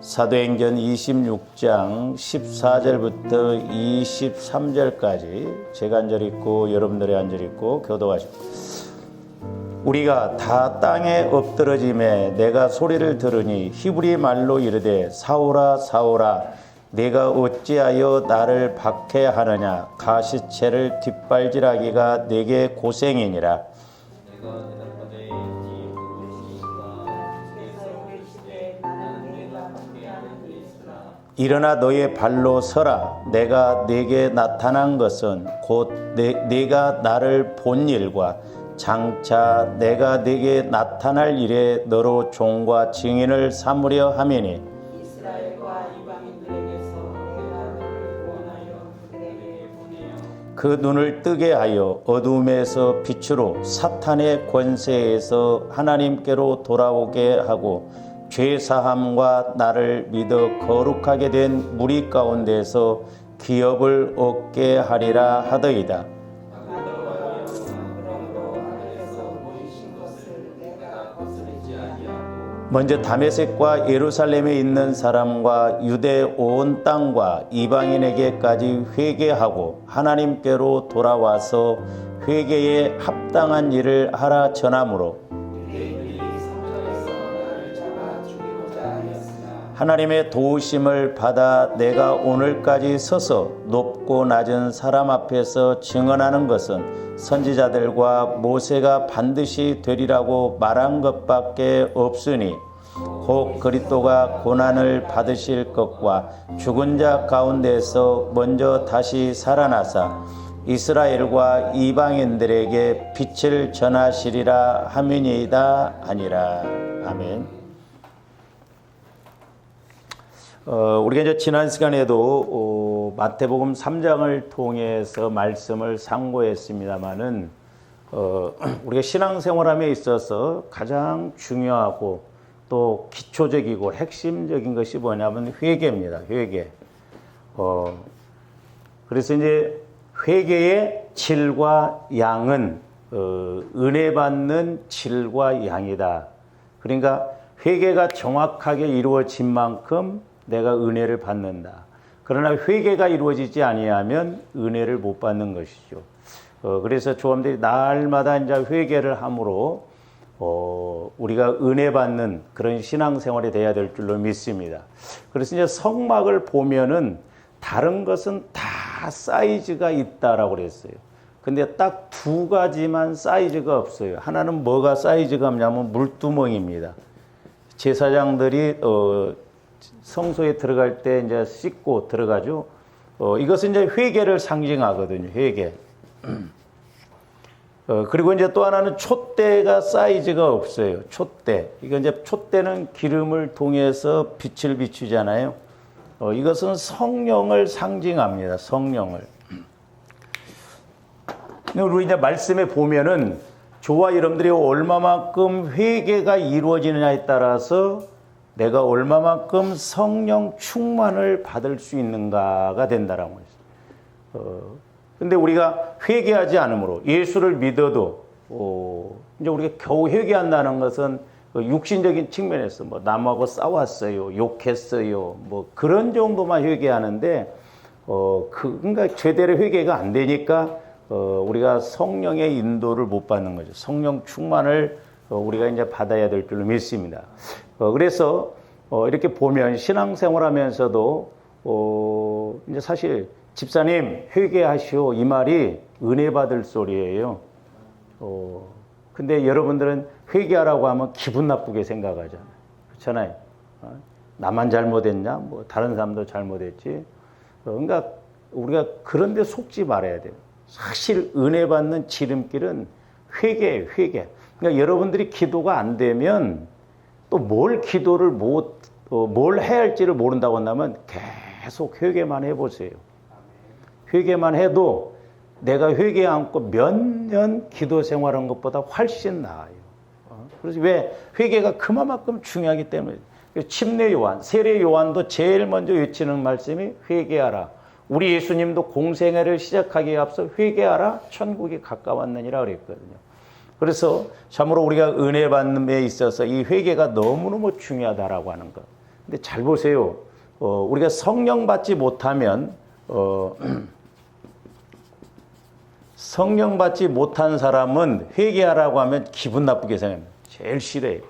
사도행전 26장 14절부터 23절까지 제가 한 절 읽고 여러분들이 한 절 읽고 교도하시고, 우리가 다 땅에 엎드러짐에 내가 소리를 들으니 히브리 말로 이르되 사울아 사울아 내가 어찌하여 나를 박해하느냐, 가시체를 뒷발질하기가 내게 고생이니라. 일어나 너의 발로 서라. 내가 네게 나타난 것은 곧 네가 나를 본 일과 장차 내가 네게 나타날 일에 너로 종과 증인을 삼으려 함이니, 이스라엘과 이방인들에게서 내가 너를 구원하여 그들에게 보내어 그 눈을 뜨게 하여 어둠에서 빛으로 사탄의 권세에서 하나님께로 돌아오게 하고, 죄사함과 나를 믿어 거룩하게 된 무리 가운데서 기업을 얻게 하리라 하더이다. 먼저 다메섹과 예루살렘에 있는 사람과 유대 온 땅과 이방인에게까지 회개하고 하나님께로 돌아와서 회개에 합당한 일을 하라 전하므로, 하나님의 도우심을 받아 내가 오늘까지 서서 높고 낮은 사람 앞에서 증언하는 것은 선지자들과 모세가 반드시 되리라고 말한 것밖에 없으니, 곧 그리스도가 고난을 받으실 것과 죽은 자 가운데서 먼저 다시 살아나사 이스라엘과 이방인들에게 빛을 전하시리라 함이니이다 하니라. 아멘. 우리가 이제 지난 시간에도 마태복음 3장을 통해서 말씀을 상고했습니다마는, 우리가 신앙생활함에 있어서 가장 중요하고 또 기초적이고 핵심적인 것이 뭐냐면 회개입니다. 회개. 그래서 이제 회개의 질과 양은 은혜 받는 질과 양이다. 그러니까 회개가 정확하게 이루어진 만큼 내가 은혜를 받는다. 그러나 회개가 이루어지지 아니하면 은혜를 못 받는 것이죠. 그래서 조함들이 날마다 이제 회개를 함으로 우리가 은혜 받는 그런 신앙생활이 돼야 될 줄로 믿습니다. 그래서 이제 성막을 보면은 다른 것은 다 사이즈가 있다라고 그랬어요. 근데 딱 두 가지만 사이즈가 없어요. 하나는 뭐가 사이즈가 없냐면 물두멍입니다. 제사장들이 성소에 들어갈 때 이제 씻고 들어가죠. 이것은 이제 회개를 상징하거든요. 회개. 그리고 이제 또 하나는 촛대가 사이즈가 없어요. 촛대. 이건 이제 촛대는 기름을 통해서 빛을 비추잖아요. 이것은 성령을 상징합니다. 성령을. 우리 이제 말씀에 보면은 저와 여러분들이 얼마만큼 회개가 이루어지느냐에 따라서 내가 얼마만큼 성령 충만을 받을 수 있는가가 된다라고 했어요. 근데 우리가 회개하지 않으므로 예수를 믿어도 이제 우리가 겨우 회개한다는 것은 육신적인 측면에서 뭐 남하고 싸웠어요, 욕했어요, 뭐 그런 정도만 회개하는데 그러니까 제대로 회개가 안 되니까 우리가 성령의 인도를 못 받는 거죠. 성령 충만을 우리가 이제 받아야 될 줄로 믿습니다. 그래서 이렇게 보면 신앙생활하면서도 이제 사실 집사님 회개하시오 이 말이 은혜 받을 소리예요. 근데 여러분들은 회개하라고 하면 기분 나쁘게 생각하잖아요. 그렇잖아요. 나만 잘못했냐? 뭐 다른 사람도 잘못했지. 그러니까 우리가 그런 데 속지 말아야 돼요. 사실 은혜 받는 지름길은 회개예요. 회개. 그러니까 여러분들이 기도가 안 되면 또 뭘 기도를 뭘 해야 할지를 모른다고 한다면 계속 회개만 해보세요. 회개만 해도 내가 회개 않고 몇 년 기도 생활한 것보다 훨씬 나아요. 그래서 왜 회개가 그만큼 중요하기 때문에 침례 요한, 세례 요한도 제일 먼저 외치는 말씀이 회개하라. 우리 예수님도 공생애를 시작하기에 앞서 회개하라. 천국이 가까웠느니라 그랬거든요. 그래서 참으로 우리가 은혜 받는 데 있어서 이 회개가 너무너무 중요하다라고 하는 것. 근데 잘 보세요. 우리가 성령 받지 못하면 성령 받지 못한 사람은 회개하라고 하면 기분 나쁘게 생각합니다. 제일 싫어해요.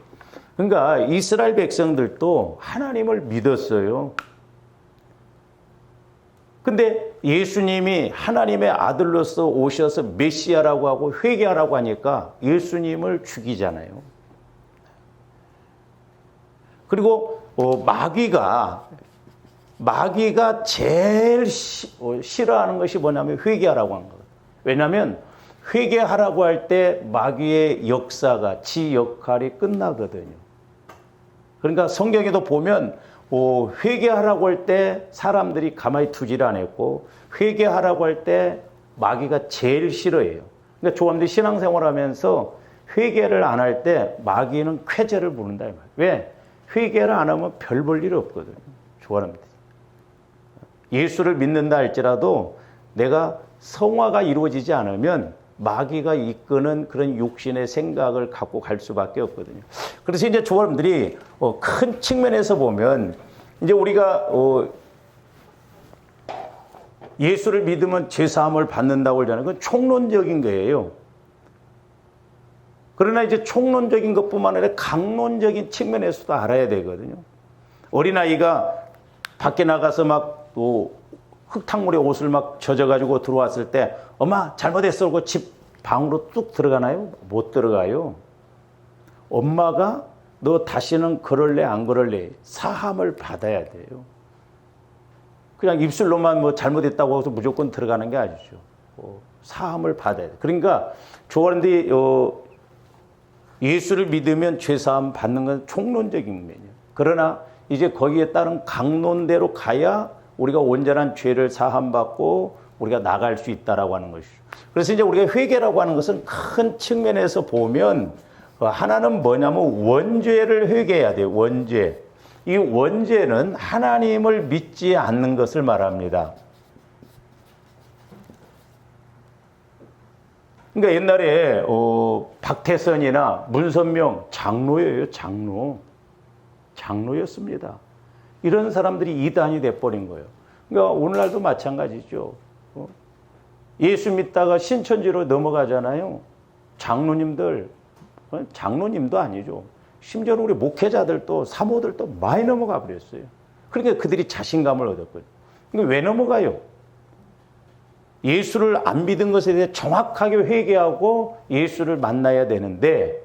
그러니까 이스라엘 백성들도 하나님을 믿었어요. 근데 예수님이 하나님의 아들로서 오셔서 메시아라고 하고 회개하라고 하니까 예수님을 죽이잖아요. 그리고 마귀가 제일 싫어하는 것이 뭐냐면 회개하라고 하는 거예요. 왜냐하면 회개하라고 할 때 마귀의 역사가 지 역할이 끝나거든요. 그러니까 성경에도 보면 회개하라고 할 때 사람들이 가만히 두질 않았고 회개하라고 할 때 마귀가 제일 싫어해요. 그러니까 조감들이 신앙생활하면서 회개를 안 할 때 마귀는 쾌재를 부른다 이 말이에요. 왜? 회개를 안 하면 별 볼 일 없거든요. 조감들. 예수를 믿는다 할지라도 내가 성화가 이루어지지 않으면 마귀가 이끄는 그런 욕심의 생각을 갖고 갈 수밖에 없거든요. 그래서 이제 조감들이 큰 측면에서 보면 이제 우리가 예수를 믿으면 죄사함을 받는다고 하잖아요. 그건 총론적인 거예요. 그러나 이제 총론적인 것뿐만 아니라 강론적인 측면에서도 알아야 되거든요. 어린아이가 밖에 나가서 막 흙탕물에 옷을 막 젖어가지고 들어왔을 때 엄마 잘못했어 그러고 집 방으로 뚝 들어가나요? 못 들어가요. 엄마가 너 다시는 그럴래 안 그럴래 사함을 받아야 돼요. 그냥 입술로만 뭐 잘못했다고 해서 무조건 들어가는 게 아니죠. 사함을 받아야 돼. 그러니까 조언들이 예수를 믿으면 죄사함 받는 건 총론적인 면이에요. 그러나 이제 거기에 따른 강론대로 가야 우리가 온전한 죄를 사함받고 우리가 나갈 수 있다라고 하는 것이죠. 그래서 이제 우리가 회개라고 하는 것은 큰 측면에서 보면 하나는 뭐냐면 원죄를 회개해야 돼요. 원죄. 이 원죄는 하나님을 믿지 않는 것을 말합니다. 그러니까 옛날에 박태선이나 문선명 장로예요. 장로였습니다. 이런 사람들이 이단이 돼버린 거예요. 그러니까 오늘날도 마찬가지죠. 예수 믿다가 신천지로 넘어가잖아요. 장로님도 아니죠. 심지어는 우리 목회자들도 사모들도 많이 넘어가 버렸어요. 그러니까 그들이 자신감을 얻었거든요. 그러니까 왜 넘어가요? 예수를 안 믿은 것에 대해 정확하게 회개하고 예수를 만나야 되는데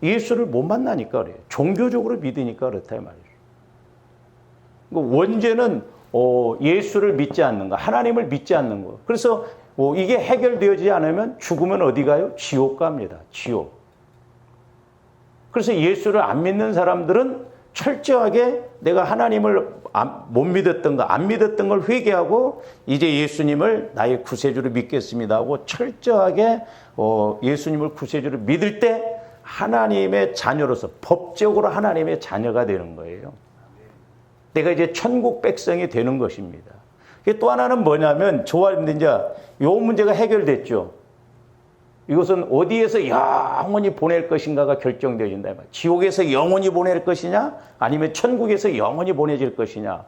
예수를 못 만나니까 그래요. 종교적으로 믿으니까 그렇다 이 말이죠. 원죄는 예수를 믿지 않는 거, 하나님을 믿지 않는 거. 그래서 이게 해결되어지지 않으면 죽으면 어디 가요? 지옥 갑니다. 지옥. 그래서 예수를 안 믿는 사람들은 철저하게 내가 하나님을 못 믿었던 거, 안 믿었던 걸 회개하고 이제 예수님을 나의 구세주로 믿겠습니다 하고 철저하게 예수님을 구세주로 믿을 때 하나님의 자녀로서 법적으로 하나님의 자녀가 되는 거예요. 내가 이제 천국 백성이 되는 것입니다. 또 하나는 뭐냐면 이제 요 문제가 해결됐죠. 이것은 어디에서 영원히 보낼 것인가가 결정되어진다. 지옥에서 영원히 보낼 것이냐 아니면 천국에서 영원히 보내질 것이냐.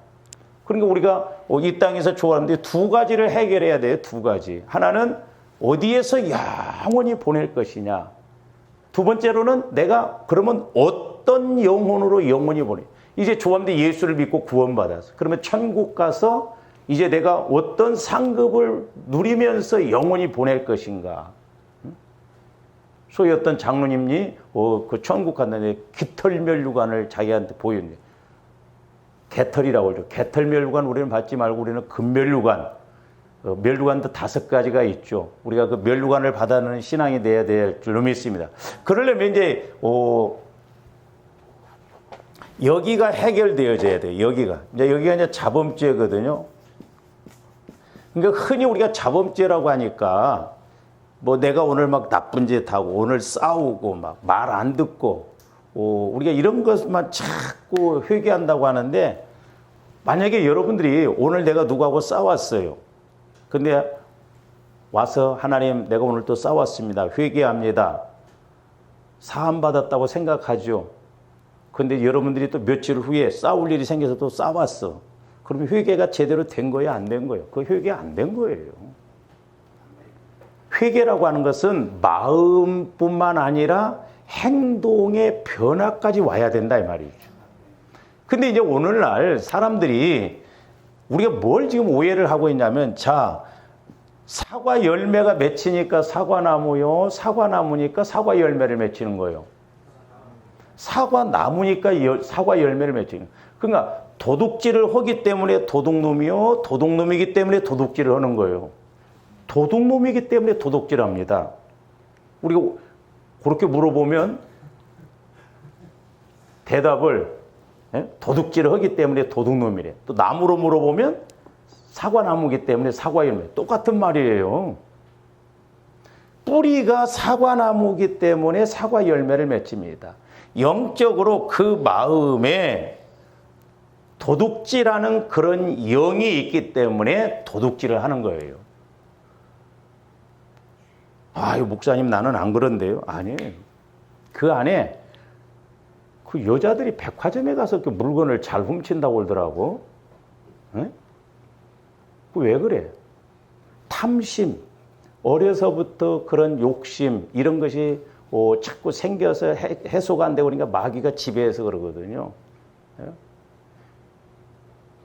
그러니까 우리가 이 땅에서 좋아하는데 두 가지를 해결해야 돼요. 두 가지. 하나는 어디에서 영원히 보낼 것이냐. 두 번째로는 내가 그러면 어떤 영혼으로 영원히 보내. 이제 조합대 예수를 믿고 구원받았어. 그러면 천국 가서 이제 내가 어떤 상급을 누리면서 영원히 보낼 것인가. 소위 어떤 장로님이 그 천국 갔는데 깃털면류관을 자기한테 보였는데 개털이라고 하죠. 개털면류관 우리는 받지 말고 우리는 금면류관. 면류관도 5가지가 있죠. 우리가 그 면류관을 받아는 신앙이 돼야 될 줄로 믿습니다. 그러려면 이제 여기가 해결되어져야 돼요. 여기가 이제 자범죄거든요. 그러니까 흔히 우리가 자범죄라고 하니까 뭐 내가 오늘 막 나쁜 짓 하고 오늘 싸우고 막 말 안 듣고 우리가 이런 것만 자꾸 회개한다고 하는데 만약에 여러분들이 오늘 내가 누구하고 싸웠어요. 근데 와서 하나님 내가 오늘 또 싸웠습니다. 회개합니다. 사함 받았다고 생각하죠. 근데 여러분들이 또 며칠 후에 싸울 일이 생겨서 또 싸웠어. 그러면 회개가 제대로 된 거야, 안 된 거예요? 그 회개 안 된 거예요. 회개라고 하는 것은 마음뿐만 아니라 행동의 변화까지 와야 된다 이 말이죠. 근데 이제 오늘날 사람들이 우리가 뭘 지금 오해를 하고 있냐면, 자, 사과 열매가 맺히니까 사과나무요, 사과나무니까 사과 열매를 맺히는 거예요. 사과나무니까 사과 열매를 맺히는 거예요. 그러니까 도둑질을 하기 때문에 도둑놈이요, 도둑놈이기 때문에 도둑질을 하는 거예요. 도둑놈이기 때문에 도둑질합니다. 우리가 그렇게 물어보면 대답을 도둑질을 하기 때문에 도둑놈이래. 또 나무로 물어보면 사과나무기 때문에 사과열매. 똑같은 말이에요. 뿌리가 사과나무기 때문에 사과열매를 맺힙니다. 영적으로 그 마음에 도둑질하는 그런 영이 있기 때문에 도둑질을 하는 거예요. 아유, 목사님 나는 안 그런데요. 아니에요. 그 안에 그 여자들이 백화점에 가서 그 물건을 잘 훔친다고 그러더라고. 왜 그래? 탐심, 어려서부터 그런 욕심 이런 것이 자꾸 생겨서 해소가 안 되고 그러니까 마귀가 지배해서 그러거든요.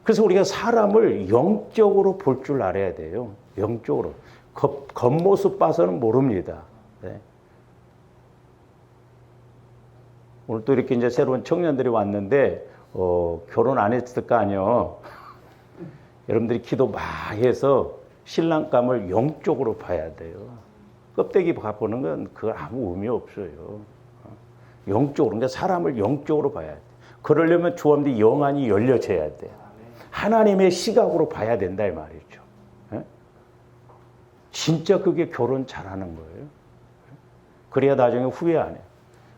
그래서 우리가 사람을 영적으로 볼 줄 알아야 돼요. 영적으로. 겉모습 봐서는 모릅니다. 네. 오늘 또 이렇게 이제 새로운 청년들이 왔는데, 결혼 안 했을 거 아니에요. 여러분들이 기도 많이 해서 신랑감을 영적으로 봐야 돼요. 껍데기 바꾸는 건 그거 아무 의미 없어요. 영적으로. 그러니까 사람을 영적으로 봐야 돼. 그러려면 주님의 영안이 열려져야 돼. 하나님의 시각으로 봐야 된다 이 말이죠. 진짜 그게 결혼 잘하는 거예요. 그래야 나중에 후회 안 해요.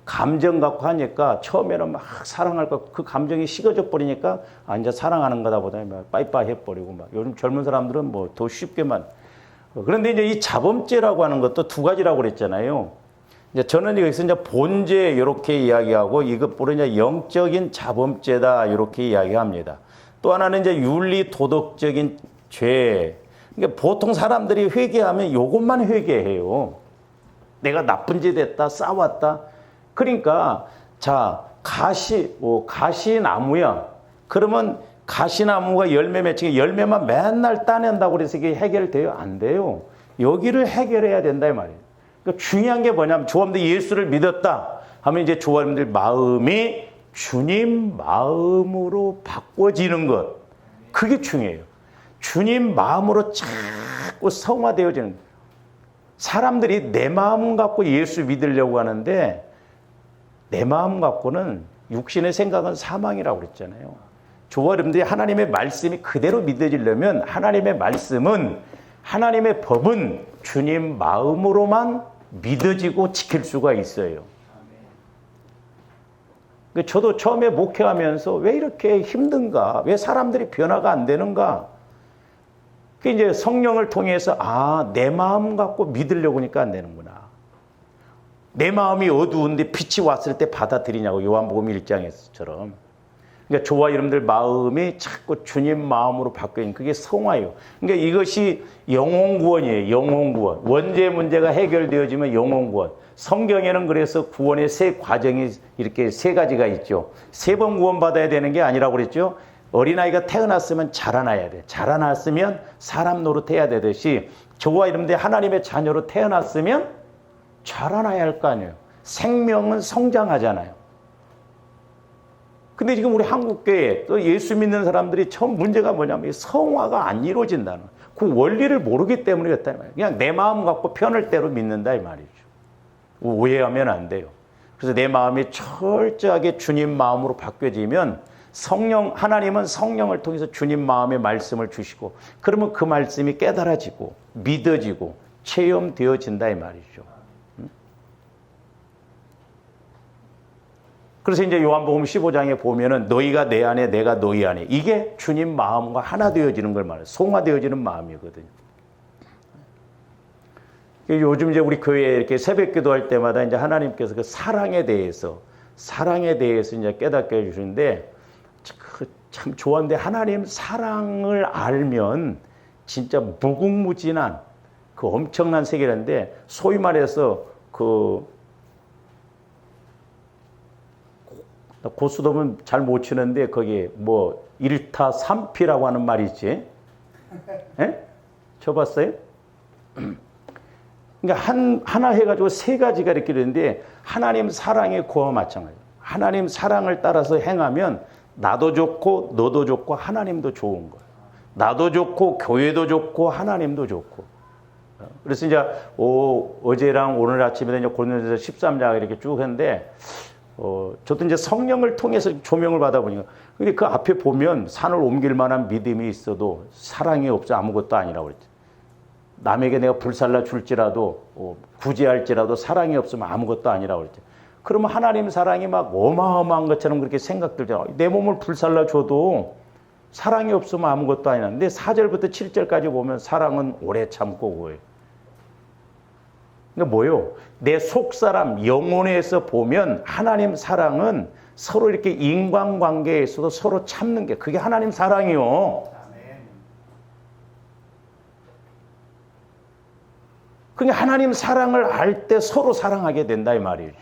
감정 갖고 하니까 처음에는 막 사랑할 거, 그 감정이 식어져 버리니까 이제 사랑하는 거다 보다 막 빠이빠이 해버리고 막. 요즘 젊은 사람들은 뭐 더 쉽게만. 그런데 이제 이 자범죄라고 하는 것도 두 가지라고 그랬잖아요. 이제 저는 여기서 이제 본죄 이렇게 이야기하고 이것보다 이제 영적인 자범죄다 이렇게 이야기합니다. 또 하나는 이제 윤리 도덕적인 죄. 그러니까 보통 사람들이 회개하면 이것만 회개해요. 내가 나쁜 짓 했다, 싸웠다. 그러니까 자, 가시나무야. 그러면 가시나무가 열매 맺히게 열매만 맨날 따낸다고 그래서 이게 해결돼요? 안 돼요. 여기를 해결해야 된다 이 말이에요. 그러니까 중요한 게 뭐냐면 주님도 예수를 믿었다 하면 이제 주님들 마음이 주님 마음으로 바꿔지는 것. 그게 중요해요. 주님 마음으로 자꾸 성화되어지는 거예요. 사람들이 내 마음 갖고 예수 믿으려고 하는데 내 마음 갖고는 육신의 생각은 사망이라고 그랬잖아요. 저와 여러분들이 하나님의 말씀이 그대로 믿어지려면 하나님의 말씀은 하나님의 법은 주님 마음으로만 믿어지고 지킬 수가 있어요. 저도 처음에 목회하면서 왜 이렇게 힘든가? 왜 사람들이 변화가 안 되는가? 이제 성령을 통해서 내 마음 갖고 믿으려고 하니까 안 되는구나. 내 마음이 어두운데 빛이 왔을 때 받아들이냐고 요한복음 1장에서처럼. 그러니까 저와 여러분들 마음이 자꾸 주님 마음으로 바뀌는 그게 성화예요. 그러니까 이것이 영혼구원이에요. 영혼구원. 원죄 문제가 해결되어지면 영혼구원. 성경에는 그래서 구원의 세 과정이 이렇게 세 가지가 있죠. 세 번 구원받아야 되는 게 아니라고 그랬죠. 어린아이가 태어났으면 자라나야 돼. 자라났으면 사람 노릇해야 되듯이 저와 여러분들 하나님의 자녀로 태어났으면 자라나야 할 거 아니에요. 생명은 성장하잖아요. 근데 지금 우리 한국교회 또 예수 믿는 사람들이 처음 문제가 뭐냐면 성화가 안 이루어진다는 그 원리를 모르기 때문에 그렇다 말이에요. 그냥 내 마음 갖고 편할 대로 믿는다 이 말이죠. 오해하면 안 돼요. 그래서 내 마음이 철저하게 주님 마음으로 바뀌어지면 하나님은 성령을 통해서 주님 마음의 말씀을 주시고 그러면 그 말씀이 깨달아지고 믿어지고 체험되어진다 이 말이죠. 그래서 이제 요한복음 15장에 보면은 너희가 내 안에 내가 너희 안에 이게 주님 마음과 하나 되어지는 걸 말해요. 송화되어지는 마음이거든요. 요즘 이제 우리 교회에 이렇게 새벽 기도할 때마다 이제 하나님께서 그 사랑에 대해서 사랑에 대해서 이제 깨닫게 해주시는데 참 좋아하는데 하나님 사랑을 알면 진짜 무궁무진한 그 엄청난 세계인데 소위 말해서 그 고수dom은 잘 못 치는데 거기 뭐 1타 3피라고 하는 말이 있지. 예? 쳐봤어요? 그러니까 하나 해가지고 세 가지가 이렇게 되는데 하나님 사랑의 고와 마찬가지예요. 하나님 사랑을 따라서 행하면 나도 좋고 너도 좋고 하나님도 좋은 거예요. 나도 좋고 교회도 좋고 하나님도 좋고. 그래서 이제 어제랑 오늘 아침에 이제 고린도전서 13장 이렇게 쭉 했는데 저도 이제 성령을 통해서 조명을 받아보니까 근데 그 앞에 보면 산을 옮길 만한 믿음이 있어도 사랑이 없어 아무것도 아니라고 그랬죠. 남에게 내가 불살라 줄지라도 구제할지라도 사랑이 없으면 아무것도 아니라고 그랬죠. 그러면 하나님 사랑이 막 어마어마한 것처럼 그렇게 생각 들잖아요. 내 몸을 불살라 줘도 사랑이 없으면 아무것도 아니라. 근데 4절부터 7절까지 보면 사랑은 오래 참고 그거예요. 그러니까 뭐요? 내 속사람 영혼에서 보면 하나님 사랑은 서로 이렇게 인간관계에서도 서로 참는 게 그게 하나님 사랑이요. 그러니까 하나님 사랑을 알 때 서로 사랑하게 된다 이 말이죠.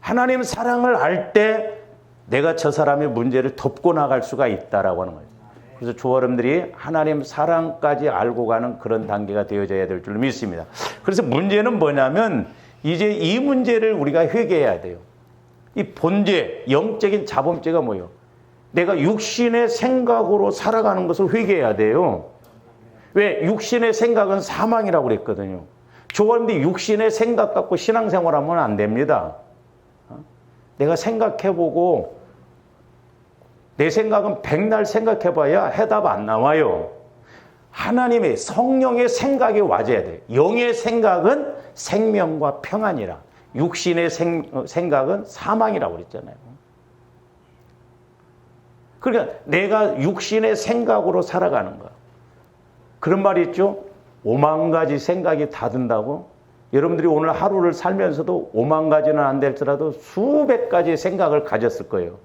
하나님 사랑을 알 때 내가 저 사람의 문제를 덮고 나갈 수가 있다라고 하는 거예요. 그래서 조아름들이 하나님 사랑까지 알고 가는 그런 단계가 되어져야 될 줄 믿습니다. 그래서 문제는 뭐냐면 이제 이 문제를 우리가 회개해야 돼요. 이 본죄, 영적인 자범죄가 뭐예요? 내가 육신의 생각으로 살아가는 것을 회개해야 돼요. 왜? 육신의 생각은 사망이라고 그랬거든요. 조아름들이 육신의 생각 갖고 신앙생활하면 안 됩니다. 내가 생각해보고 내 생각은 백날 생각해봐야 해답 안 나와요. 하나님의 성령의 생각이 와줘야 돼요. 영의 생각은 생명과 평안이라. 육신의 생각은 사망이라고 그랬잖아요. 그러니까 내가 육신의 생각으로 살아가는 거야. 그런 말이 있죠. 5만 가지 생각이 다 든다고. 여러분들이 오늘 하루를 살면서도 5만 가지는 안 될지라도 수백 가지의 생각을 가졌을 거예요.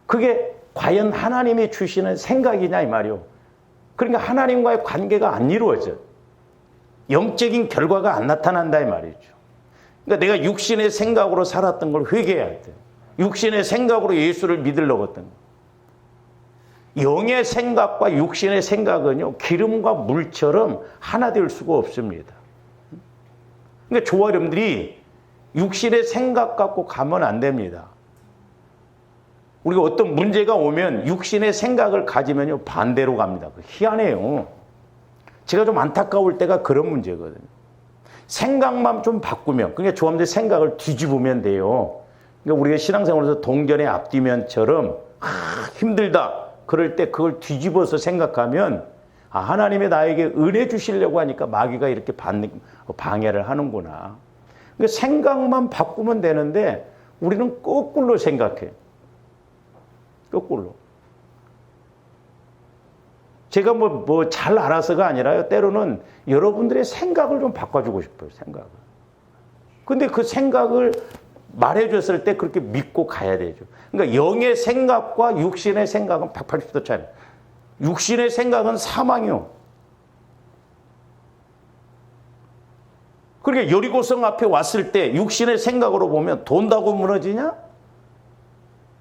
그게 과연 하나님이 주시는 생각이냐 이 말이요. 그러니까 하나님과의 관계가 안 이루어져. 영적인 결과가 안 나타난다 이 말이죠. 그러니까 내가 육신의 생각으로 살았던 걸 회개해야 돼. 육신의 생각으로 예수를 믿으려고 했던 거. 영의 생각과 육신의 생각은요, 기름과 물처럼 하나 될 수가 없습니다. 그러니까 저와 여러분들이 육신의 생각 갖고 가면 안 됩니다. 우리가 어떤 문제가 오면 육신의 생각을 가지면요, 반대로 갑니다. 희한해요. 제가 좀 안타까울 때가 그런 문제거든요. 생각만 좀 바꾸면, 그러니까 저와 생각을 뒤집으면 돼요. 그러니까 우리가 신앙생활에서 동전의 앞뒤면처럼 힘들다. 그럴 때 그걸 뒤집어서 생각하면 하나님이 나에게 은혜 주시려고 하니까 마귀가 이렇게 방해를 하는구나. 그러니까 생각만 바꾸면 되는데 우리는 거꾸로 생각해. 거꾸로. 제가 뭐 잘 알아서가 아니라요. 때로는 여러분들의 생각을 좀 바꿔주고 싶어요. 생각을. 근데 그 생각을 말해줬을 때 그렇게 믿고 가야 되죠. 그러니까 영의 생각과 육신의 생각은 180도 차이. 육신의 생각은 사망이요. 그러니까 여리고성 앞에 왔을 때 육신의 생각으로 보면 돈다고 무너지냐?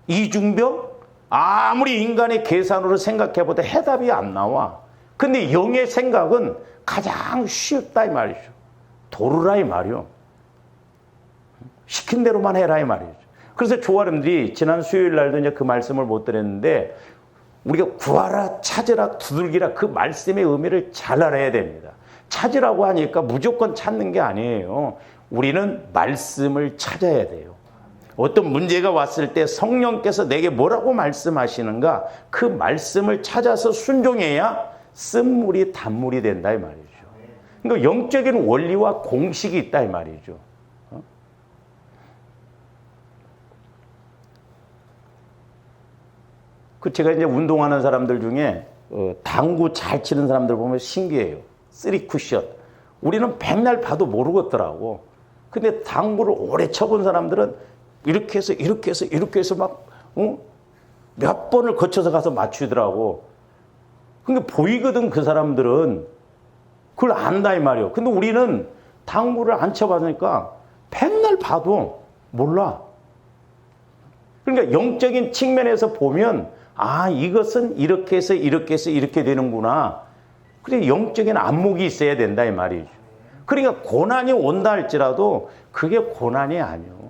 이중병? 아무리 인간의 계산으로 생각해봐도 해답이 안 나와. 근데 영의 생각은 가장 쉽다 이 말이죠. 도르라 이 말이요. 시킨 대로만 해라 이 말이죠. 그래서 조아름들이 지난 수요일 날도 이제 그 말씀을 못 드렸는데 우리가 구하라, 찾으라, 두들기라 그 말씀의 의미를 잘 알아야 됩니다. 찾으라고 하니까 무조건 찾는 게 아니에요. 우리는 말씀을 찾아야 돼요. 어떤 문제가 왔을 때 성령께서 내게 뭐라고 말씀하시는가 그 말씀을 찾아서 순종해야 쓴물이 단물이 된다 이 말이죠. 그러니까 영적인 원리와 공식이 있다 이 말이죠. 그 제가 이제 운동하는 사람들 중에 당구 잘 치는 사람들 보면 신기해요. 3쿠션. 우리는 백날 봐도 모르겠더라고. 근데 당구를 오래 쳐본 사람들은 이렇게 해서 이렇게 해서 이렇게 해서 막 몇 번을 거쳐서 가서 맞추더라고. 그러니까 보이거든 그 사람들은. 그걸 안다 이 말이에요. 근데 우리는 당구를 안 쳐봤으니까 맨날 봐도 몰라. 그러니까 영적인 측면에서 보면 아 이것은 이렇게 해서 이렇게 해서 이렇게 되는구나. 그래 영적인 안목이 있어야 된다 이 말이죠. 그러니까 고난이 온다 할지라도 그게 고난이 아니요.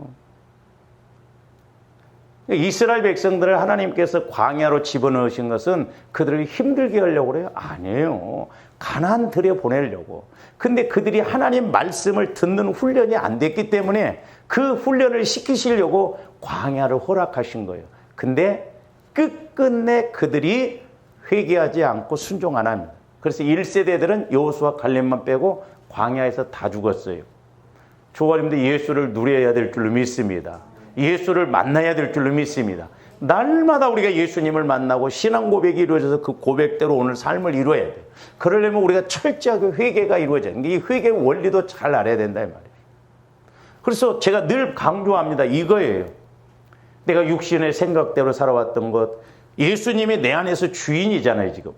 이스라엘 백성들을 하나님께서 광야로 집어넣으신 것은 그들을 힘들게 하려고 그래요? 아니에요. 가나안 들여 보내려고. 근데 그들이 하나님 말씀을 듣는 훈련이 안 됐기 때문에 그 훈련을 시키시려고 광야를 허락하신 거예요. 근데 끝끝내 그들이 회개하지 않고 순종 안 합니다. 그래서 1세대들은 여호수아 갈렙만 빼고 광야에서 다 죽었어요. 조가님도 예수를 누려야 될 줄로 믿습니다. 예수를 만나야 될 줄로 믿습니다. 날마다 우리가 예수님을 만나고 신앙 고백이 이루어져서 그 고백대로 오늘 삶을 이루어야 돼요. 그러려면 우리가 철저하게 회개가 이루어져야 돼요. 이 회개 원리도 잘 알아야 된다 이 말이에요. 그래서 제가 늘 강조합니다. 이거예요. 내가 육신의 생각대로 살아왔던 것, 예수님이 내 안에서 주인이잖아요 지금.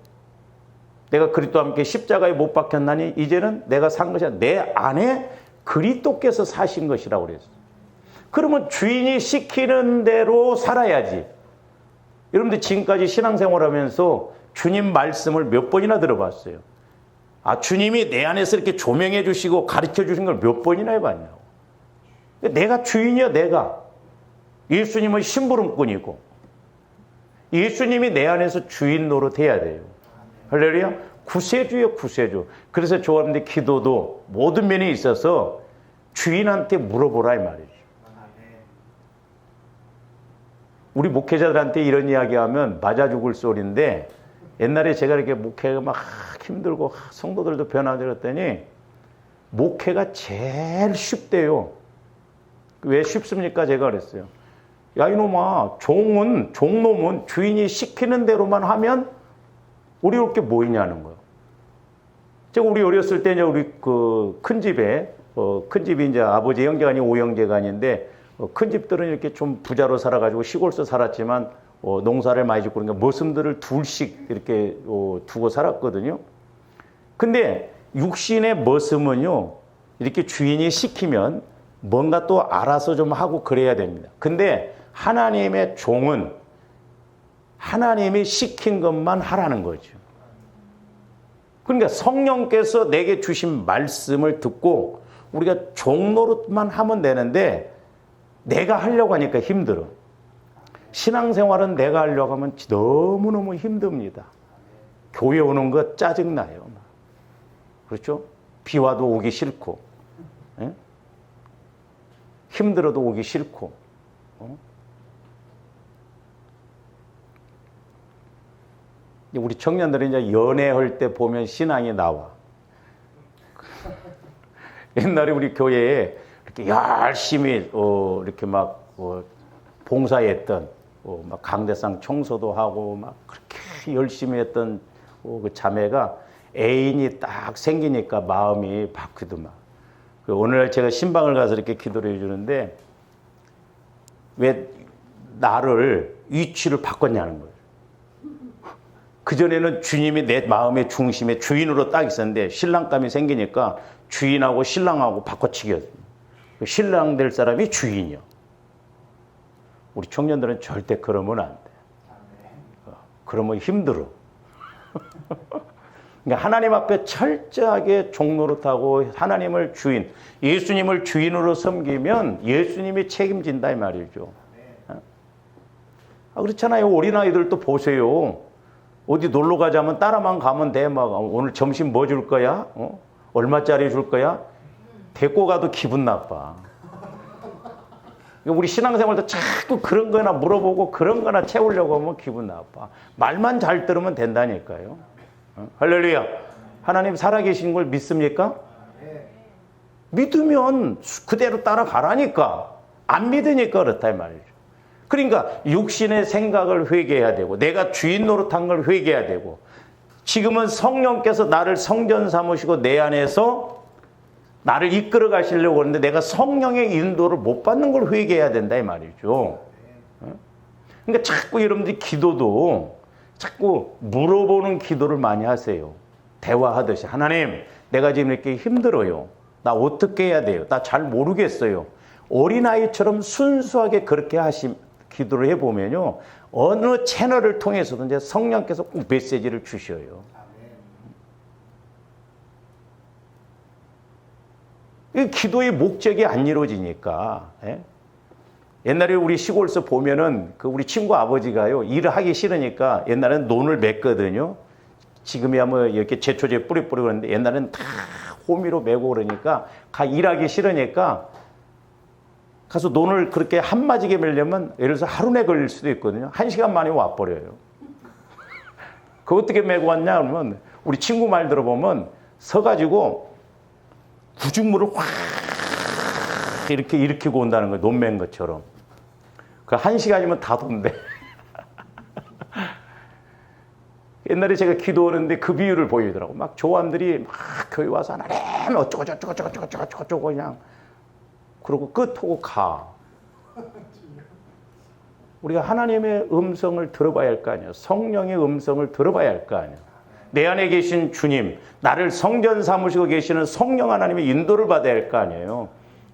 내가 그리스도와 함께 십자가에 못 박혔나니 이제는 내가 산 것이 아니라 내 안에 그리스도께서 사신 것이라고 그랬어요. 그러면 주인이 시키는 대로 살아야지. 여러분들 지금까지 신앙생활하면서 주님 말씀을 몇 번이나 들어봤어요. 아 주님이 내 안에서 이렇게 조명해 주시고 가르쳐 주신 걸 몇 번이나 해봤냐고. 내가 주인이야 내가. 예수님은 심부름꾼이고 예수님이 내 안에서 주인 노릇해야 돼요. 할렐루야. 구세주요 구세주. 그래서 저하는데 기도도 모든 면에 있어서 주인한테 물어보라 이 말이죠. 우리 목회자들한테 이런 이야기하면 맞아 죽을 소리인데 옛날에 제가 이렇게 목회가 막 힘들고 성도들도 변화되고 그랬더니 목회가 제일 쉽대요. 왜 쉽습니까? 제가 그랬어요. 야 이놈아 종놈은 주인이 시키는 대로만 하면 어려울 게 뭐 있냐는 거예요. 제가 우리 어렸을 때 이제 우리 그 큰 집에 큰 집이 이제 아버지 형제가 아닌 오형제가 아닌데 큰 집들은 이렇게 좀 부자로 살아가지고 시골서 살았지만 농사를 많이 짓고 그러니까 머슴들을 둘씩 이렇게 두고 살았거든요. 근데 육신의 머슴은요 이렇게 주인이 시키면 뭔가 또 알아서 좀 하고 그래야 됩니다. 근데 하나님의 종은 하나님이 시킨 것만 하라는 거죠. 그러니까 성령께서 내게 주신 말씀을 듣고 우리가 종노릇만 하면 되는데 내가 하려고 하니까 힘들어. 신앙생활은 내가 하려고 하면 너무너무 힘듭니다. 교회 오는 거 짜증나요. 그렇죠? 비 와도 오기 싫고 예? 힘들어도 오기 싫고 우리 청년들이 이제 연애할 때 보면 신앙이 나와. 옛날에 우리 교회에 이렇게 열심히 이렇게 막 봉사했던 막 강대상 청소도 하고 막 그렇게 열심히 했던 그 자매가 애인이 딱 생기니까 마음이 바뀌더만. 오늘날 제가 신방을 가서 이렇게 기도를 해주는데 왜 나를 위치를 바꿨냐는 거예요. 그전에는 주님이 내 마음의 중심에 주인으로 딱 있었는데 신랑감이 생기니까 주인하고 신랑하고 바꿔치기였어요. 신랑 될 사람이 주인이요. 우리 청년들은 절대 그러면 안 돼. 그러면 힘들어. 그러니까 하나님 앞에 철저하게 종노릇하고 하나님을 주인, 예수님을 주인으로 섬기면 예수님이 책임진다 이 말이죠. 그렇잖아요. 어린아이들도 보세요. 어디 놀러 가자면 따라만 가면 돼. 막 오늘 점심 뭐 줄 거야? 얼마짜리 줄 거야? 데리고 가도 기분 나빠. 우리 신앙생활도 자꾸 그런 거나 물어보고 그런 거나 채우려고 하면 기분 나빠. 말만 잘 들으면 된다니까요. 할렐루야. 하나님 살아계신 걸 믿습니까? 믿으면 그대로 따라가라니까. 안 믿으니까 그렇다 이 말이죠. 그러니까 육신의 생각을 회개해야 되고 내가 주인 노릇한 걸 회개해야 되고 지금은 성령께서 나를 성전 삼으시고 내 안에서 나를 이끌어 가시려고 하는데 내가 성령의 인도를 못 받는 걸 회개해야 된다 이 말이죠. 그러니까 자꾸 여러분들이 기도도 자꾸 물어보는 기도를 많이 하세요. 대화하듯이. 하나님, 내가 지금 이렇게 힘들어요. 나 어떻게 해야 돼요? 나 잘 모르겠어요. 어린아이처럼 순수하게 그렇게 기도를 해보면요. 어느 채널을 통해서든 이제 성령께서 꼭 메시지를 주셔요. 이 기도의 목적이 안 이루어지니까. 예? 옛날에 우리 시골에서 보면은 그 우리 친구 아버지가요, 일을 하기 싫으니까 옛날에는 논을 맸거든요. 지금이야 뭐 이렇게 제초제 뿌리뿌리 그러는데 옛날에는 다 호미로 메고 그러니까 일하기 싫으니까 가서 논을 그렇게 한마디게 매려면 예를 들어서 하루 내 걸릴 수도 있거든요. 1시간 만에 와버려요. 그 어떻게 메고 왔냐 그러면 우리 친구 말 들어보면 서가지고 구죽물을 확 이렇게 일으키고 온다는 거예요. 논 맨 것처럼. 그 1시간이면 다 돈대. 옛날에 제가 기도하는데 그 비유를 보이더라고. 막 조원들이 막 교회 와서 하나님 어쩌고 그냥 그러고 끝하고 가. 우리가 하나님의 음성을 들어봐야 할 거 아니에요. 성령의 음성을 들어봐야 할 거 아니에요. 내 안에 계신 주님, 나를 성전 삼으시고 계시는 성령 하나님의 인도를 받아야 할 거 아니에요.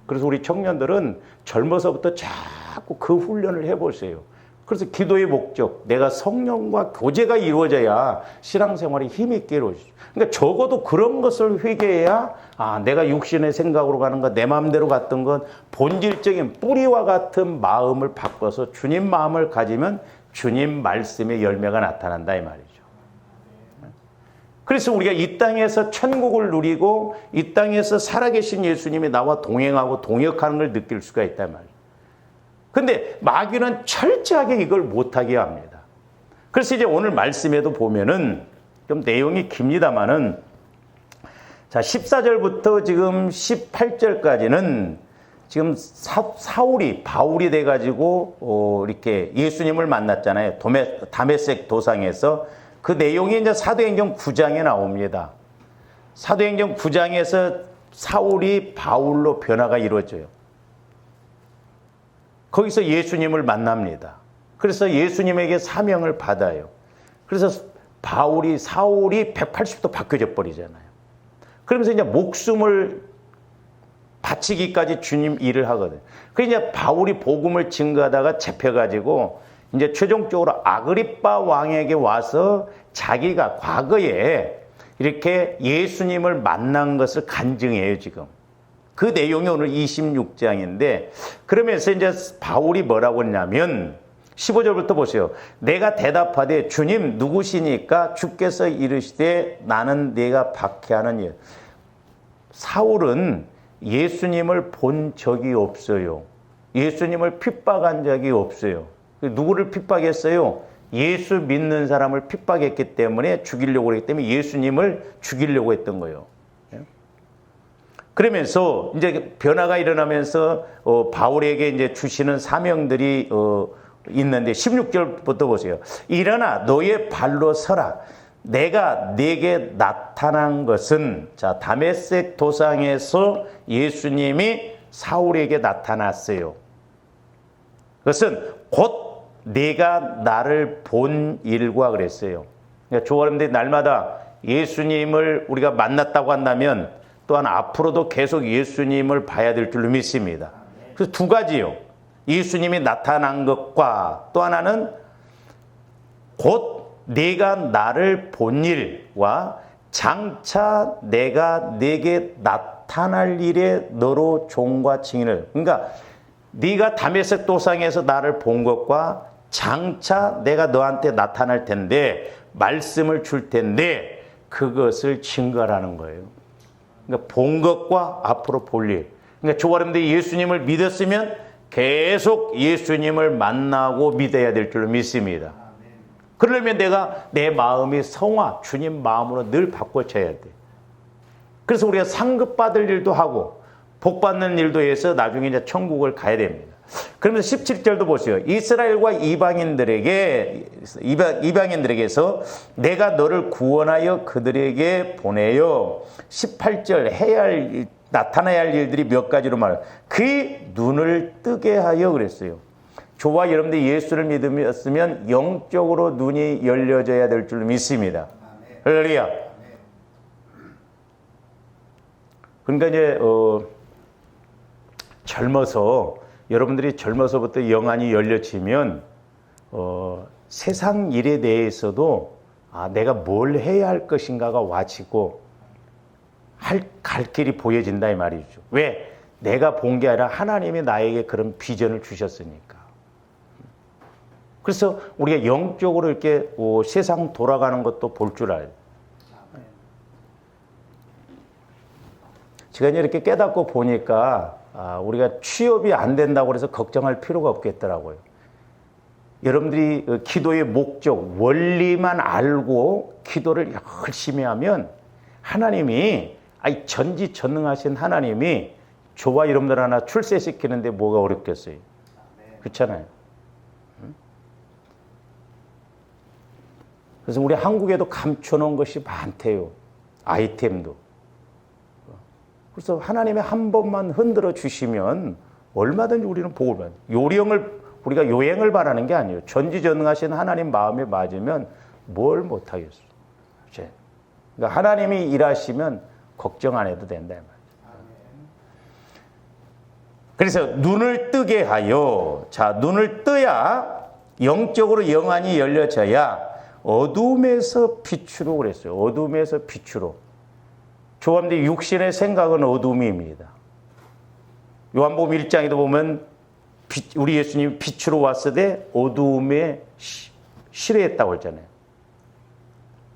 그래서 우리 청년들은 젊어서부터 자꾸 그 훈련을 해보세요. 그래서 기도의 목적, 내가 성령과 교제가 이루어져야 신앙생활이 힘있게 이루어지죠. 그러니까 적어도 그런 것을 회개해야 내가 육신의 생각으로 가는 것, 내 마음대로 갔던 것, 본질적인 뿌리와 같은 마음을 바꿔서 주님 마음을 가지면 주님 말씀의 열매가 나타난다 이 말이죠. 그래서 우리가 이 땅에서 천국을 누리고 이 땅에서 살아계신 예수님이 나와 동행하고 동역하는 걸 느낄 수가 있단 말이에요. 근데 마귀는 철저하게 이걸 못하게 합니다. 그래서 이제 오늘 말씀에도 보면은 좀 내용이 깁니다만은 자 14절부터 지금 18절까지는 지금 사울이 바울이 돼가지고 이렇게 예수님을 만났잖아요. 다메섹 도상에서 그 내용이 이제 사도행전 9장에 나옵니다. 사도행전 9장에서 사울이 바울로 변화가 이루어져요. 거기서 예수님을 만납니다. 그래서 예수님에게 사명을 받아요. 그래서 사울이 180도 바뀌어져 버리잖아요. 그러면서 이제 목숨을 바치기까지 주님 일을 하거든요. 그래서 이제 바울이 복음을 증거하다가 잡혀가지고 이제 최종적으로 아그리빠 왕에게 와서 자기가 과거에 이렇게 예수님을 만난 것을 간증해요, 지금. 그 내용이 오늘 26장인데, 그러면서 이제 바울이 뭐라고 했냐면, 15절부터 보세요. 내가 대답하되 주님 누구시니까 주께서 이르시되 나는 네가 박해하는 일. 사울은 예수님을 본 적이 없어요. 예수님을 핍박한 적이 없어요. 누구를 핍박했어요? 예수 믿는 사람을 핍박했기 때문에 죽이려고 했기 때문에 예수님을 죽이려고 했던 거예요. 그러면서 이제 변화가 일어나면서 바울에게 이제 주시는 사명들이 있는데 16절부터 보세요. 일어나 너의 발로 서라. 내가 네게 나타난 것은 자 다메섹 도상에서 예수님이 사울에게 나타났어요. 그것은 곧 네가 나를 본 일과 그랬어요. 그러니까 조아름들이 날마다 예수님을 우리가 만났다고 한다면 또한 앞으로도 계속 예수님을 봐야 될 줄로 믿습니다. 그래서 두 가지요. 예수님이 나타난 것과 또 하나는 곧 네가 나를 본 일과 장차 내가 네게 나타날 일에 너로 종과 증인을. 그러니까 네가 다메섹 도상에서 나를 본 것과 장차 내가 너한테 나타날 텐데 말씀을 줄 텐데 그것을 증거라는 거예요. 그러니까 본 것과 앞으로 볼 일. 그러니까 조아름들이 예수님을 믿었으면 계속 예수님을 만나고 믿어야 될 줄로 믿습니다. 그러려면 내가 내 마음이 성화, 주님 마음으로 늘 바꿔쳐야 돼. 그래서 우리가 상급 받을 일도 하고 복 받는 일도 해서 나중에 이제 천국을 가야 됩니다. 그러면서 17절도 보세요. 이스라엘과 이방인들에게서 내가 너를 구원하여 그들에게 보내요. 18절 해야 할 나타나야 할 일들이 몇 가지로 말해요. 그의 눈을 뜨게 하여 그랬어요. 저와 여러분들이 예수를 믿으면 영적으로 눈이 열려져야 될 줄 믿습니다. 할렐루야. 그러니까 이제 젊어서 여러분들이 젊어서부터 영안이 열려지면 세상 일에 대해서도 내가 뭘 해야 할 것인가가 와지고 갈 길이 보여진다 이 말이죠. 왜? 내가 본 게 아니라 하나님이 나에게 그런 비전을 주셨으니까. 그래서 우리가 영적으로 이렇게 세상 돌아가는 것도 볼 줄 알아요. 제가 이렇게 깨닫고 보니까 우리가 취업이 안 된다고 해서 걱정할 필요가 없겠더라고요. 여러분들이 기도의 목적, 원리만 알고 기도를 열심히 하면 하나님이 전지전능하신 하나님이 저와 여러분들 하나 출세시키는데 뭐가 어렵겠어요. 그렇잖아요. 그래서 우리 한국에도 감춰놓은 것이 많대요. 아이템도. 그래서 하나님이 한 번만 흔들어 주시면 얼마든지 우리는 복을 받아요. 우리가 요행을 바라는 게 아니에요. 전지전능하신 하나님 마음에 맞으면 뭘 못하겠어요. 그러니까 하나님이 일하시면 걱정 안 해도 된다. 그래서 눈을 뜨게 하여, 눈을 떠야 영적으로 영안이 열려져야 어둠에서 빛으로 그랬어요. 어둠에서 빛으로. 조함대 육신의 생각은 어둠입니다. 요한복음 1장에도 보면 우리 예수님이 빛으로 왔을 때 어둠에 실해했다고 했잖아요.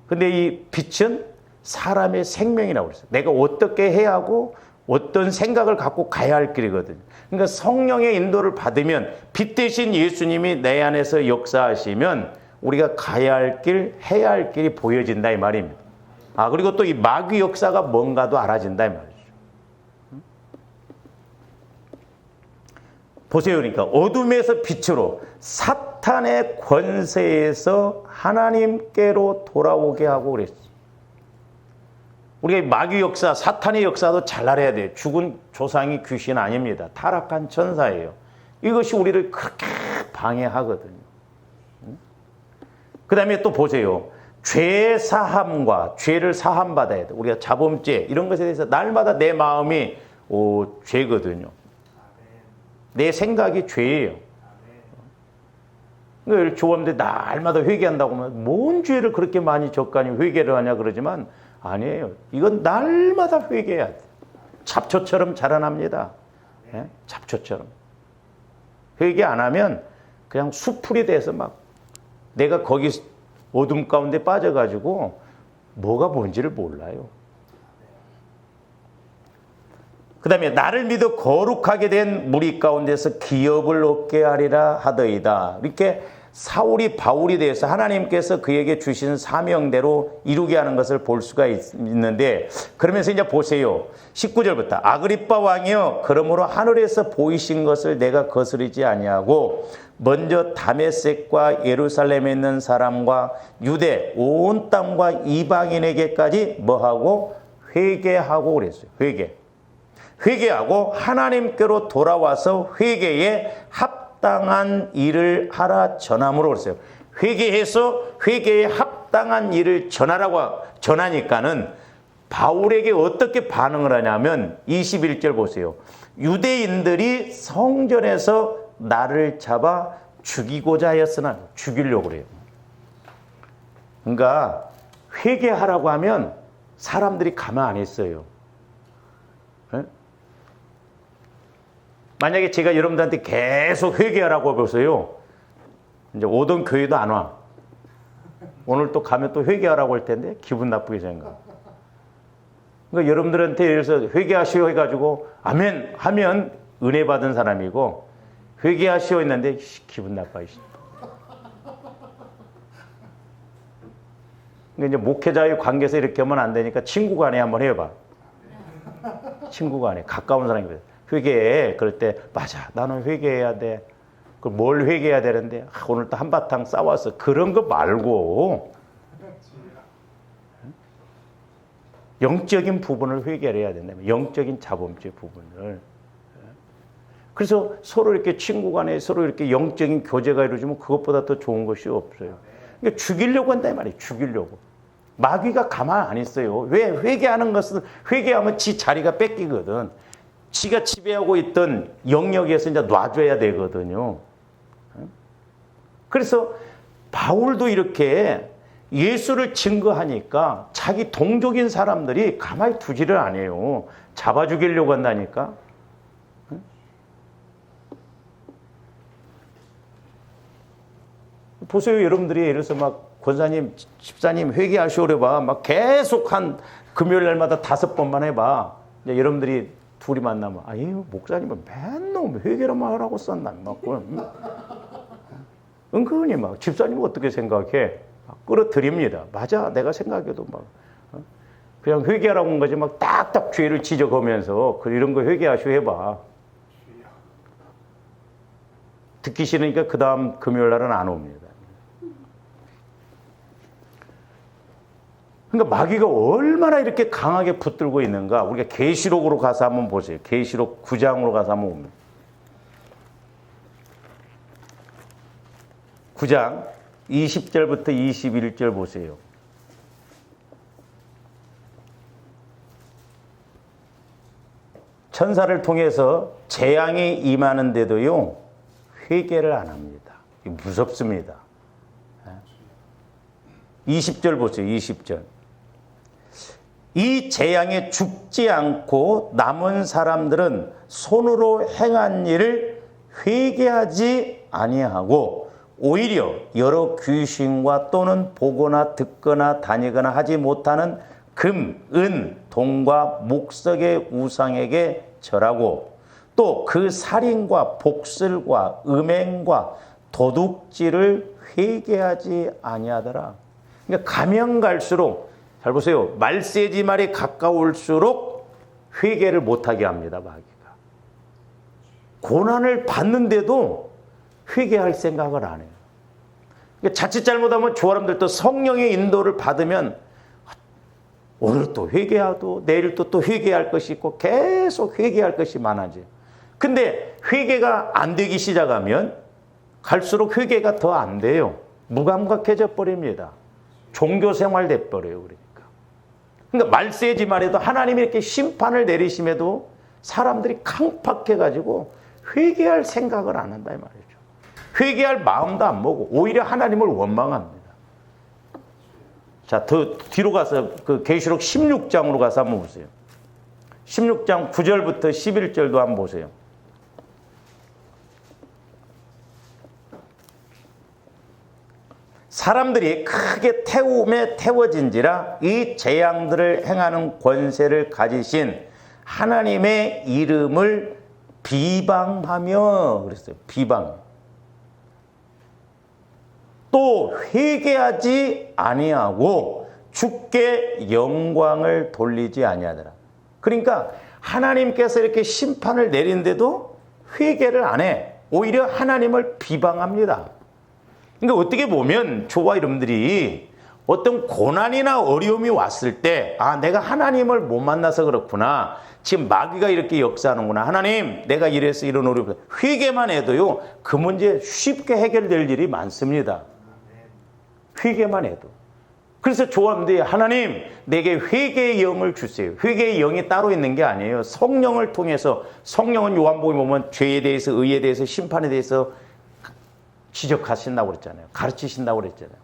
근데 이 빛은 사람의 생명이라고 그랬어요. 내가 어떻게 해야 하고 어떤 생각을 갖고 가야 할 길이거든요. 그러니까 성령의 인도를 받으면 빛 대신 예수님이 내 안에서 역사하시면 우리가 가야 할 길, 해야 할 길이 보여진다 이 말입니다. 그리고 또 이 마귀 역사가 뭔가도 알아진다 이 말이죠. 보세요. 그러니까 어둠에서 빛으로 사탄의 권세에서 하나님께로 돌아오게 하고 그랬어요. 우리가 마귀 역사, 사탄의 역사도 잘 알아야 돼요. 죽은 조상이 귀신 아닙니다. 타락한 천사예요. 이것이 우리를 그렇게 방해하거든요. 그 다음에 또 보세요. 죄 사함과 죄를 사함받아야 돼. 우리가 자범죄 이런 것에 대해서 날마다 내 마음이 죄거든요. 내 생각이 죄예요. 그러니까 조범들 날마다 회개한다고 하면 뭔 죄를 그렇게 많이 졌가니 회개를 하냐 그러지만 아니에요. 이건 날마다 회개해야 돼. 잡초처럼 자라납니다. 예? 잡초처럼. 회개 안 하면 그냥 수풀이 돼서 막 내가 거기 어둠 가운데 빠져가지고 뭐가 뭔지를 몰라요. 그 다음에 나를 믿어 거룩하게 된 무리 가운데서 기업을 얻게 하리라 하더이다. 이렇게 사울이 바울이 돼서 하나님께서 그에게 주신 사명대로 이루게 하는 것을 볼 수가 있는데, 그러면서 이제 보세요. 19절부터 아그리빠 왕이여, 그러므로 하늘에서 보이신 것을 내가 거스르지 아니하고 먼저 다메섹과 예루살렘에 있는 사람과 유대 온 땅과 이방인에게까지 뭐하고 회개하고 그랬어요. 회개하고 하나님께로 돌아와서 회개에 합당한 일을 하라 전함으로 그랬어요. 회개해서 회개에 합당한 일을 전하니까는 바울에게 어떻게 반응을 하냐면 21절 보세요. 유대인들이 성전에서 나를 잡아 죽이고자 하였으나, 죽이려고 그래요. 그러니까 회개하라고 하면 사람들이 가만 안 있어요. 만약에 제가 여러분들한테 계속 회개하라고 해보세요. 이제 오던 교회도 안 와. 오늘 또 가면 또 회개하라고 할 텐데 기분 나쁘게 생각. 그러니까 여러분들한테 예를 들어서 회개하시오 해가지고 아멘 하면 은혜 받은 사람이고, 회개하시오 했는데 기분 나빠. 그러니까 이제 목회자의 관계에서 이렇게 하면 안 되니까 친구 간에 한번 해봐. 친구 간에 가까운 사람이 회개해. 그럴 때 맞아, 나는 회개해야 돼. 그럼 뭘 회개해야 되는데 오늘 또 한바탕 싸웠어. 그런 거 말고 영적인 부분을 회개해야 된다면 영적인 자범죄 부분을. 그래서 서로 이렇게 친구 간에 서로 이렇게 영적인 교제가 이루어지면 그것보다 더 좋은 것이 없어요. 그러니까 죽이려고 한다 이 말이에요. 죽이려고. 마귀가 가만 안 있어요. 왜? 회개하는 것은 회개하면 지 자리가 뺏기거든. 지가 지배하고 있던 영역에서 이제 놔줘야 되거든요. 그래서 바울도 이렇게 예수를 증거하니까 자기 동족인 사람들이 가만히 두지를 않아요. 잡아 죽이려고 한다니까. 보세요. 여러분들이 예를 들어서 막 권사님, 집사님 회개하시오래 봐. 막 계속 한 금요일 날마다 5번만 해봐. 이제 여러분들이 둘이 만나면 아니 목사님은 맨날 회개로만 하라고 썼나. 막 은근히 막 집사님은 어떻게 생각해? 막 끌어들입니다. 맞아. 내가 생각해도 막 그냥 회개하라고 한 거지 막 딱딱 죄를 지적하면서 이런 거 회개하시오 해봐. 듣기 싫으니까 그 다음 금요일 날은 안 옵니다. 그러니까 마귀가 얼마나 이렇게 강하게 붙들고 있는가. 우리가 계시록으로 가서 한번 보세요. 계시록 9장으로 가서 한번 봅니다. 9장 20절부터 21절 보세요. 천사를 통해서 재앙이 임하는데도요 회개를 안 합니다. 무섭습니다. 20절 보세요. 20절. 이 재앙에 죽지 않고 남은 사람들은 손으로 행한 일을 회개하지 아니하고 오히려 여러 귀신과 또는 보거나 듣거나 다니거나 하지 못하는 금, 은, 동과 목석의 우상에게 절하고 또 그 살인과 복슬과 음행과 도둑질을 회개하지 아니하더라. 그러니까 가면 갈수록 잘 보세요. 말세지 말이 가까울수록 회개를 못하게 합니다. 마귀가. 고난을 받는데도 회개할 생각을 안 해요. 그러니까 자칫 잘못하면 저 사람들도 성령의 인도를 받으면 오늘 또 회개하고 내일 또 회개할 것이 있고 계속 회개할 것이 많아져요. 근데 회개가 안 되기 시작하면 갈수록 회개가 더 안 돼요. 무감각해져 버립니다. 종교생활 돼버려요. 그러니까 말세지 말에도 하나님이 이렇게 심판을 내리심에도 사람들이 강팍해가지고 회개할 생각을 안 한다 이 말이죠. 회개할 마음도 안 먹고 오히려 하나님을 원망합니다. 자, 더 뒤로 가서 그 계시록 16장으로 가서 한번 보세요. 16장 9절부터 11절도 한번 보세요. 사람들이 크게 태움에 태워진지라 이 재앙들을 행하는 권세를 가지신 하나님의 이름을 비방하며 그랬어요. 비방. 또 회개하지 아니하고 주께 영광을 돌리지 아니하더라. 그러니까 하나님께서 이렇게 심판을 내린데도 회개를 안 해. 오히려 하나님을 비방합니다. 그러니까 어떻게 보면 저와 여러분들이 어떤 고난이나 어려움이 왔을 때 아, 내가 하나님을 못 만나서 그렇구나. 지금 마귀가 이렇게 역사하는구나. 하나님, 내가 이래서 이런 어려움. 회개만 해도요. 그 문제 쉽게 해결될 일이 많습니다. 회개만 해도. 그래서 조합들이 하나님, 내게 회개의 영을 주세요. 회개의 영이 따로 있는 게 아니에요. 성령을 통해서 성령은 요한복음에 보면 죄에 대해서 의에 대해서 심판에 대해서 지적하신다고 그랬잖아요. 가르치신다고 그랬잖아요.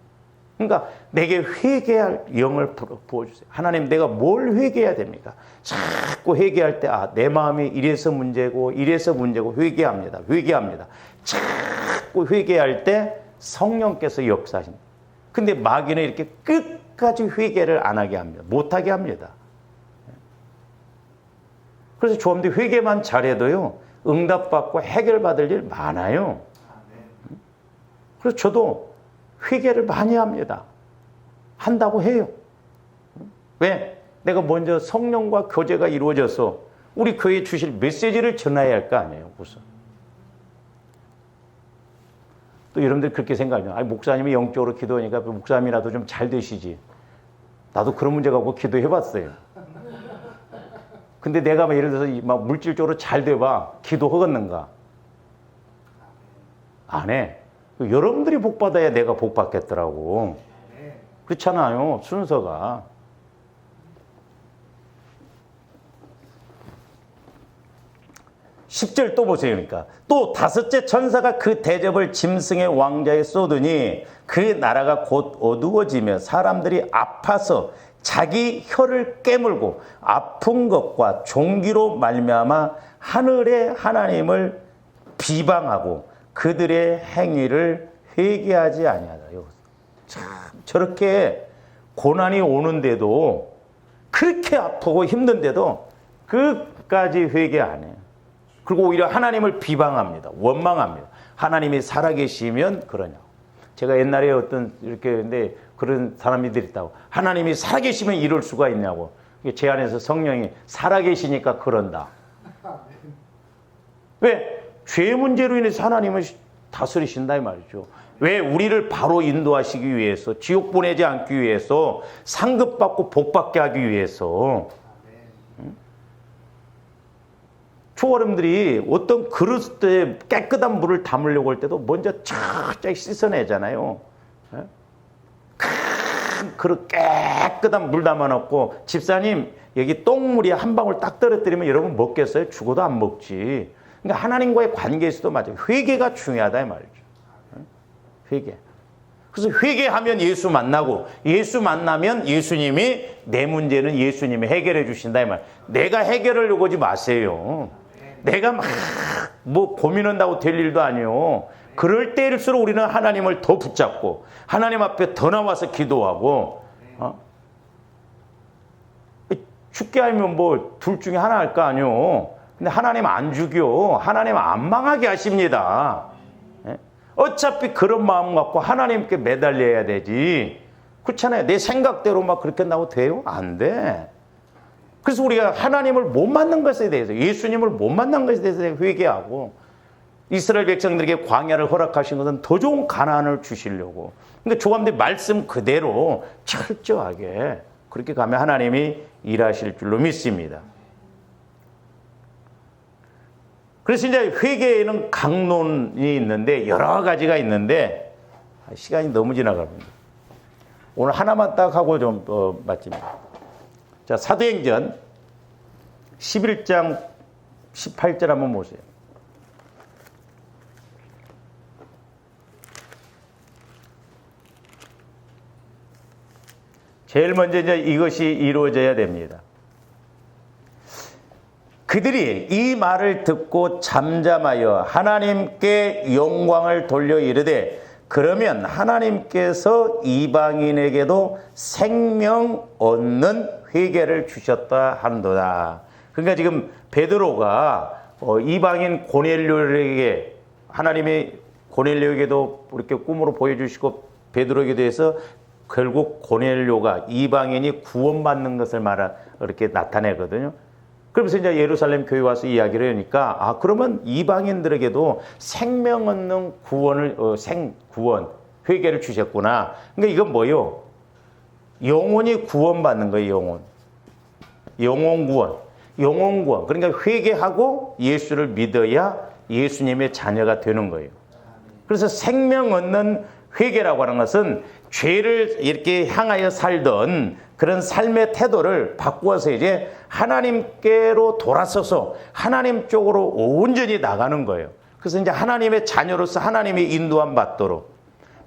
그러니까 내게 회개할 영을 부어주세요. 하나님 내가 뭘 회개해야 됩니까? 자꾸 회개할 때 아, 내 마음이 이래서 문제고 이래서 문제고 회개합니다. 회개합니다. 자꾸 회개할 때 성령께서 역사하십니다. 근데 마귀는 이렇게 끝까지 회개를 안 하게 합니다. 못하게 합니다. 그래서 조합들 회개만 잘해도요. 응답받고 해결받을 일 많아요. 그래서 저도 회개를 많이 합니다. 한다고 해요. 왜? 내가 먼저 성령과 교제가 이루어져서 우리 교회에 주실 메시지를 전해야 할 거 아니에요. 우선. 또 여러분들 그렇게 생각해요. 아니, 목사님이 영적으로 기도하니까 목사님이라도 좀 잘 되시지. 나도 그런 문제 갖고 기도해봤어요. 근데 내가 막 예를 들어서 막 물질적으로 잘 돼봐. 기도하겠는가? 안 해. 여러분들이 복 받아야 내가 복 받겠더라고. 그렇잖아요. 순서가. 10절 또 보세요. 그러니까 또 다섯째 천사가 그 대접을 짐승의 왕자에 쏟으니 그 나라가 곧 어두워지며 사람들이 아파서 자기 혀를 깨물고 아픈 것과 종기로 말미암아 하늘의 하나님을 비방하고 그들의 행위를 회개하지 아니하다. 참 저렇게 고난이 오는데도 그렇게 아프고 힘든데도 끝까지 회개 안 해요. 그리고 오히려 하나님을 비방합니다. 원망합니다. 하나님이 살아계시면 그러냐고. 제가 옛날에 어떤 이렇게 근데 그런 사람들이 있다고. 하나님이 살아계시면 이럴 수가 있냐고. 제 안에서 성령이 살아계시니까 그런다. 왜? 죄 문제로 인해서 하나님을 다스리신다 이 말이죠. 왜? 우리를 바로 인도하시기 위해서, 지옥 보내지 않기 위해서, 상급받고 복받게 하기 위해서. 초월음들이 어떤 그릇에 깨끗한 물을 담으려고 할 때도 먼저 착착 씻어내잖아요. 큰 그릇 깨끗한 물 담아놓고 집사님 여기 똥물이 한 방울 딱 떨어뜨리면 여러분 먹겠어요? 죽어도 안 먹지. 그러니까 하나님과의 관계에서도 맞아요. 회개가 중요하다 이 말이죠. 회개. 그래서 회개하면 예수 만나고 예수 만나면 예수님이 내 문제는 예수님이 해결해 주신다 이 말. 내가 해결하려고 하지 마세요. 내가 막 뭐 고민한다고 될 일도 아니요. 그럴 때일수록 우리는 하나님을 더 붙잡고 하나님 앞에 더 나와서 기도하고 죽게 하면 뭐 둘 중에 하나 할 거 아니요. 근데 하나님 안 죽여. 하나님 안 망하게 하십니다. 어차피 그런 마음 갖고 하나님께 매달려야 되지. 그렇잖아요. 내 생각대로 막 그렇게 나고 돼요? 안 돼. 그래서 우리가 하나님을 못 만난 것에 대해서, 예수님을 못 만난 것에 대해서 회개하고, 이스라엘 백성들에게 광야를 허락하신 것은 더 좋은 가나안을 주시려고. 근데 조감대 말씀 그대로 철저하게 그렇게 가면 하나님이 일하실 줄로 믿습니다. 그래서 이제 회개에는 강론이 있는데 여러 가지가 있는데 시간이 너무 지나갑니다. 오늘 하나만 딱 하고 좀 마칩니다. 자, 사도행전 11장 18절 한번 보세요. 제일 먼저 이제 이것이 이루어져야 됩니다. 그들이 이 말을 듣고 잠잠하여 하나님께 영광을 돌려 이르되 그러면 하나님께서 이방인에게도 생명 얻는 회개를 주셨다 한도다. 그러니까 지금 베드로가 이방인 고넬료에게 하나님이 고넬료에게도 이렇게 꿈으로 보여주시고 베드로에게도 해서 결국 고넬료가 이방인이 구원받는 것을 이렇게 나타내거든요. 그러면서 이제 예루살렘 교회 와서 이야기를 하니까 그러면 이방인들에게도 생명 얻는 구원 회개를 주셨구나. 그러니까 이건 뭐요? 영혼이 구원받는 거예요. 영혼 구원. 그러니까 회개하고 예수를 믿어야 예수님의 자녀가 되는 거예요. 그래서 생명 얻는 회개라고 하는 것은 죄를 이렇게 향하여 살던 그런 삶의 태도를 바꾸어서 이제 하나님께로 돌아서서 하나님 쪽으로 온전히 나가는 거예요. 그래서 이제 하나님의 자녀로서 하나님의 인도함 받도록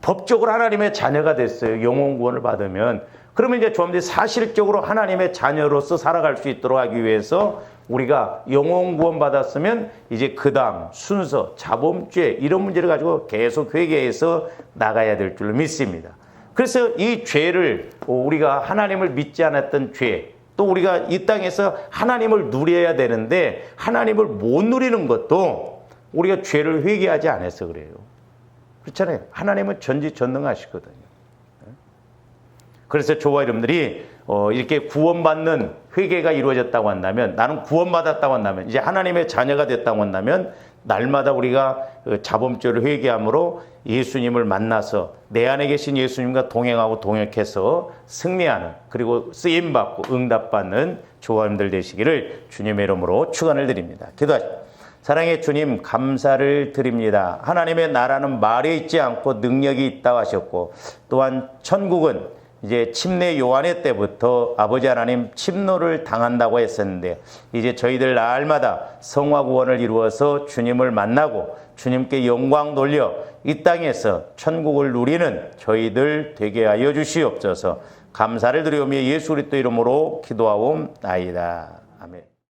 법적으로 하나님의 자녀가 됐어요. 영혼 구원을 받으면. 그러면 이제 좀 더 사실적으로 하나님의 자녀로서 살아갈 수 있도록 하기 위해서 우리가 영혼 구원 받았으면 이제 그 다음 순서, 자범죄 이런 문제를 가지고 계속 회개해서 나가야 될 줄로 믿습니다. 그래서 이 죄를 우리가 하나님을 믿지 않았던 죄, 또 우리가 이 땅에서 하나님을 누려야 되는데 하나님을 못 누리는 것도 우리가 죄를 회개하지 않아서 그래요. 그렇잖아요. 하나님은 전지전능하시거든요. 그래서 저와 여러분들이 이렇게 구원받는 회개가 이루어졌다고 한다면, 나는 구원받았다고 한다면, 이제 하나님의 자녀가 됐다고 한다면 날마다 우리가 자범죄를 회개함으로 예수님을 만나서 내 안에 계신 예수님과 동행하고 동역해서 승리하는, 그리고 쓰임받고 응답받는 조화님들 되시기를 주님의 이름으로 축원을 드립니다. 기도하십시오. 사랑의 주님, 감사를 드립니다. 하나님의 나라는 말에 있지 않고 능력이 있다고 하셨고, 또한 천국은 이제 침례 요한의 때부터 아버지 하나님 침노를 당한다고 했었는데, 이제 저희들 날마다 성화 구원을 이루어서 주님을 만나고 주님께 영광 돌려 이 땅에서 천국을 누리는 저희들 되게 하여 주시옵소서. 감사를 드리오며 예수 그리스도 이름으로 기도하옵나이다. 아멘.